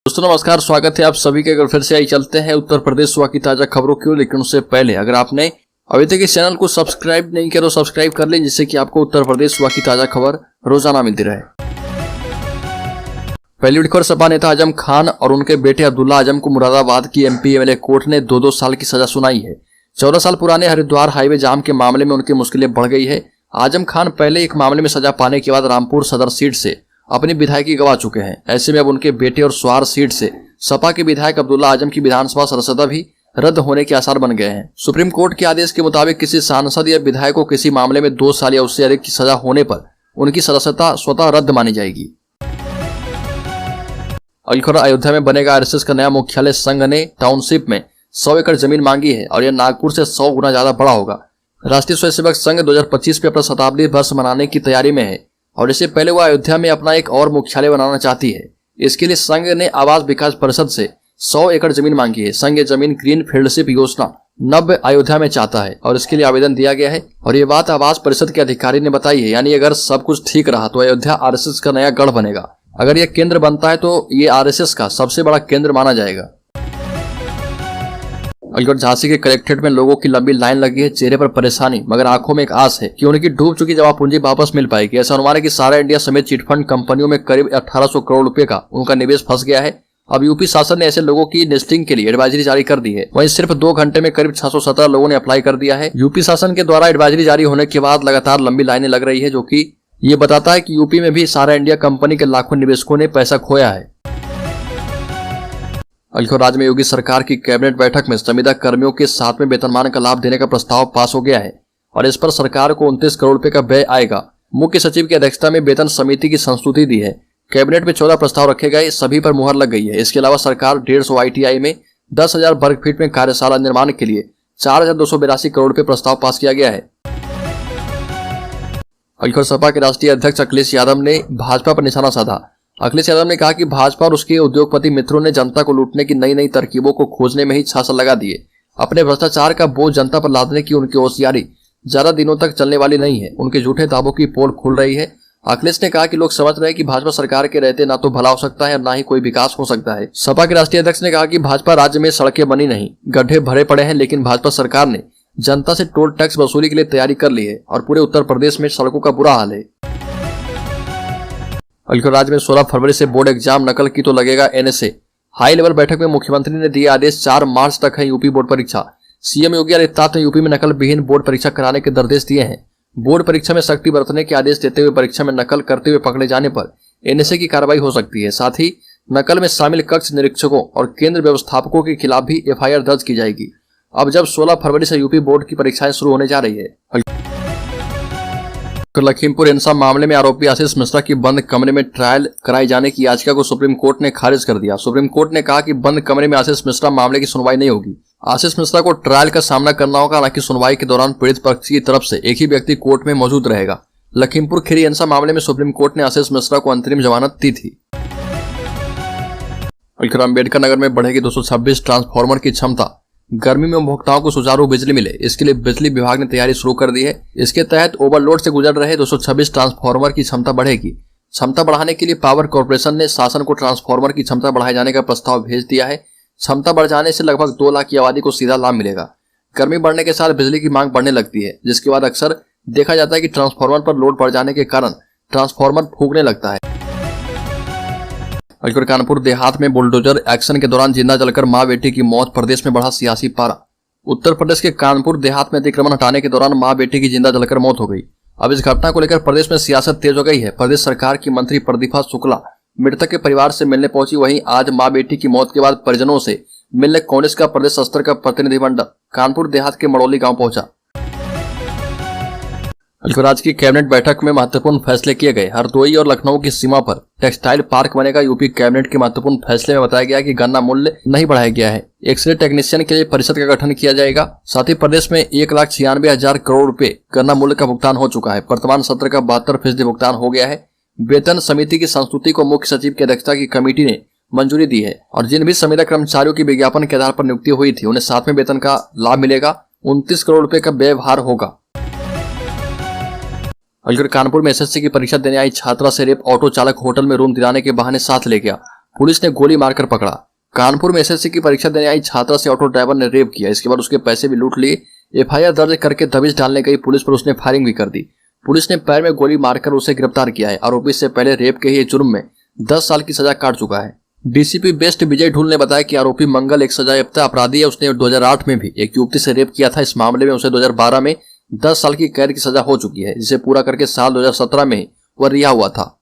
दोस्तों नमस्कार, स्वागत है आप सभी के। अगर फिर से आई चलते हैं उत्तर प्रदेश हुआ की ताजा खबरों की, लेकिन उससे पहले अगर आपने अभी तक इस चैनल को सब्सक्राइब नहीं किया तो सब्सक्राइब कर लें, जिससे कि आपको उत्तर प्रदेश हुआ की ताजा खबर रोजाना मिलती रहे। पहली खबर, सपा नेता आजम खान और उनके बेटे अब्दुल्ला आजम को मुरादाबाद की एमपी एमएलए कोर्ट ने 2-2 साल की सजा सुनाई है। 14 साल पुराने हरिद्वार हाईवे जाम के मामले में उनकी मुश्किलें बढ़ गई है। आजम खान पहले एक मामले में सजा पाने के बाद रामपुर सदर सीट से अपनी विधायकी गवा चुके हैं। ऐसे में अब उनके बेटे और स्वार सीट से सपा के विधायक अब्दुल्ला आजम की विधानसभा सदस्यता भी रद्द होने के आसार बन गए हैं। सुप्रीम कोर्ट के आदेश के मुताबिक किसी सांसद या विधायक को किसी मामले में 2 साल या उससे अधिक की सजा होने पर उनकी सदस्यता स्वतः रद्द मानी जाएगी। अयोध्या में बनेगा आरएसएस का नया मुख्यालय। संघ ने टाउनशिप में 100 एकड़ जमीन मांगी है और यह नागपुर से 100 गुना ज्यादा बड़ा होगा। राष्ट्रीय स्वयंसेवक संघ 2025 में अपना शताब्दी वर्ष मनाने की तैयारी में है और इससे पहले वह अयोध्या में अपना एक और मुख्यालय बनाना चाहती है। इसके लिए संघ ने आवास विकास परिषद से 100 एकड़ जमीन मांगी है। संघ ये जमीन ग्रीन फील्डशिप योजना नव अयोध्या में चाहता है और इसके लिए आवेदन दिया गया है और ये बात आवास परिषद के अधिकारी ने बताई है। यानी अगर सब कुछ ठीक रहा तो अयोध्या आरएसएस का नया गढ़ बनेगा। अगर यह केंद्र बनता है तो ये आरएसएस का सबसे बड़ा केंद्र माना जाएगा। अलीगढ़ झांसी के कलेक्ट्रेट में लोगों की लंबी लाइन लगी है। चेहरे पर परेशानी मगर आंखों में एक आस है कि उनकी डूब चुकी जमा पूंजी वापस मिल पाएगी। ऐसा अनुमान है कि सारा इंडिया समेत चिटफंड कंपनियों में करीब 1800 करोड़ रुपए का उनका निवेश फंस गया है। अब यूपी शासन ने ऐसे लोगों की लिस्टिंग के लिए एडवाइजरी जारी कर दी है। वहीं सिर्फ 2 घंटे में करीब 617 लोगों ने अप्लाई कर दिया है। यूपी शासन के द्वारा एडवाइजरी जारी होने के बाद लगातार लंबी लाइनें लग रही है, जो कि ये बताता है कि यूपी में भी सारा इंडिया कंपनी के लाखों निवेशकों ने पैसा खोया है। अलीगढ़ राज्य में योगी सरकार की कैबिनेट बैठक में संविदा कर्मियों के 7वें वेतनमान का लाभ देने का प्रस्ताव पास हो गया है और इस पर सरकार को 29 करोड़ रुपए का व्यय आएगा। मुख्य सचिव की अध्यक्षता में वेतन समिति की संस्तुति दी है। कैबिनेट में 14 प्रस्ताव रखे गए, सभी पर मुहर लग गई है। इसके अलावा सरकार 150 ITI में 10,000 वर्ग फीट में कार्यशाला निर्माण के लिए 4,282 करोड़ रुपए प्रस्ताव पास किया गया है। अलीगढ़ सपा के राष्ट्रीय अध्यक्ष अखिलेश यादव ने भाजपा पर निशाना साधा। अखिलेश यादव ने कहा कि भाजपा और उसके उद्योगपति मित्रों ने जनता को लूटने की नई नई तरकीबों को खोजने में ही 6 साल लगा दिए। अपने भ्रष्टाचार का बोझ जनता पर लादने की उनकी होशियारी ज्यादा दिनों तक चलने वाली नहीं है। उनके झूठे दावों की पोल खुल रही है। अखिलेश ने कहा कि लोग समझ रहे हैं कि भाजपा सरकार के रहते ना तो भला हो सकता है और ना ही कोई विकास हो सकता है। सपा के राष्ट्रीय अध्यक्ष ने कहा कि भाजपा राज्य में सड़कें बनी नहीं, गड्ढे भरे पड़े हैं, लेकिन भाजपा सरकार ने जनता से टोल टैक्स वसूली के लिए तैयारी कर ली है और पूरे उत्तर प्रदेश में सड़कों का बुरा हाल है। अलीगढ़ राज्य में 16 फरवरी से बोर्ड एग्जाम, नकल की तो लगेगा NSA। हाई लेवल बैठक में मुख्यमंत्री ने दिए आदेश, 4 मार्च तक है यूपी बोर्ड परीक्षा। सीएम योगी आदित्यनाथ ने यूपी में नकल विहीन बोर्ड परीक्षा कराने के निर्देश दिए हैं। बोर्ड परीक्षा में सख्ती बरतने के आदेश देते हुए परीक्षा में नकल करते हुए पकड़े जाने पर NSA की कार्रवाई हो सकती है। साथ ही नकल में शामिल कक्ष निरीक्षकों और केंद्र व्यवस्थापकों के खिलाफ भी FIR दर्ज की जाएगी। अब जब 16 फरवरी से यूपी बोर्ड की परीक्षाएं शुरू होने जा रही है। लखीमपुर हिंसा मामले में आरोपी आशीष मिश्रा की बंद कमरे में ट्रायल कराए जाने की याचिका को सुप्रीम कोर्ट ने खारिज कर दिया। सुप्रीम कोर्ट ने कहा कि बंद कमरे में आशीष मिश्रा मामले की सुनवाई नहीं होगी। आशीष मिश्रा को ट्रायल का सामना करना होगा, हालांकि सुनवाई के दौरान पीड़ित पक्ष की तरफ से एक ही व्यक्ति कोर्ट में मौजूद रहेगा। लखीमपुर खीरी हिंसा मामले में सुप्रीम कोर्ट ने आशीष मिश्रा को अंतरिम जमानत दी थी। अम्बेडकर नगर में बढ़ेगी 226 ट्रांसफार्मर की क्षमता। गर्मी में उपभोक्ताओं को सुचारू बिजली मिले, इसके लिए बिजली विभाग ने तैयारी शुरू कर दी है। इसके तहत ओवरलोड से गुजर रहे 226 ट्रांसफार्मर की क्षमता बढ़ेगी। क्षमता बढ़ाने के लिए पावर कॉर्पोरेशन ने शासन को ट्रांसफार्मर की क्षमता बढ़ाए जाने का प्रस्ताव भेज दिया है। क्षमता बढ़ जाने से लगभग 2 लाख की आबादी को सीधा लाभ मिलेगा। गर्मी बढ़ने के साथ बिजली की मांग बढ़ने लगती है, जिसके बाद अक्सर देखा जाता है कि ट्रांसफार्मर पर लोड बढ़ जाने के कारण ट्रांसफार्मर फूंकने लगता है। अलीगढ़ कानपुर देहात में बुलडोजर एक्शन के दौरान जिंदा जलकर मां बेटी की मौत, प्रदेश में बढ़ा सियासी पारा। उत्तर प्रदेश के कानपुर देहात में अतिक्रमण हटाने के दौरान मां बेटी की जिंदा जलकर मौत हो गई। अब इस घटना को लेकर प्रदेश में सियासत तेज हो गई है। प्रदेश सरकार की मंत्री प्रदीपा शुक्ला मृतक के परिवार से मिलने पहुंची। वहीं आज मां बेटी की मौत के बाद परिजनों से मिलने कांग्रेस का प्रदेश स्तर का प्रतिनिधिमंडल कानपुर देहात के मड़ौली गाँव पहुंचा। अलीगढ़ राज्य की कैबिनेट बैठक में महत्वपूर्ण फैसले किए गए। हरदोई और लखनऊ की सीमा पर टेक्सटाइल पार्क बनेगा। यूपी कैबिनेट के महत्वपूर्ण फैसले में बताया गया कि गन्ना मूल्य नहीं बढ़ाया गया है। एक्सरे टेक्नीशियन के लिए परिषद का गठन किया जाएगा। साथ ही प्रदेश में 1,96,000 करोड़ रुपए गन्ना मूल्य का भुगतान हो चुका है। वर्तमान सत्र का 72% भुगतान हो गया है। वेतन समिति की संस्तुति को मुख्य सचिव की अध्यक्षता की कमेटी ने मंजूरी दी है और जिन भी संविदा कर्मचारियों की विज्ञापन के आधार पर नियुक्ति हुई थी उन्हें 7वें वेतन का लाभ मिलेगा। 29 करोड़ रुपए का व्यवहार होगा। अलीगढ़ कानपुर में एसएससी की परीक्षा देने आई छात्रा से रेप, ऑटो चालक होटल में रूम दिलाने के बहाने साथ ले गया। पुलिस ने गोली मारकर पकड़ा। कानपुर में एसएससी की परीक्षा देने आई छात्रा से ऑटो ड्राइवर ने रेप किया। इसके बाद उसके पैसे भी लूट लिए। एफआईआर दर्ज करके दबिश डालने गई पुलिस पर उसने फायरिंग भी कर दी। पुलिस ने पैर में गोली मारकर उसे गिरफ्तार किया है। आरोपी से पहले रेप के ही जुर्म में 10 साल की सजा काट चुका है। डीसीपी बेस्ट विजय ढुल ने बताया कि आरोपी मंगल एक सजायाफ्ता अपराधी है। उसने 2008 में भी एक युवती से रेप किया था। इस मामले में उसे 2012 में 10 साल की कैद की सजा हो चुकी है, जिसे पूरा करके साल 2017 में वह रिहा हुआ था।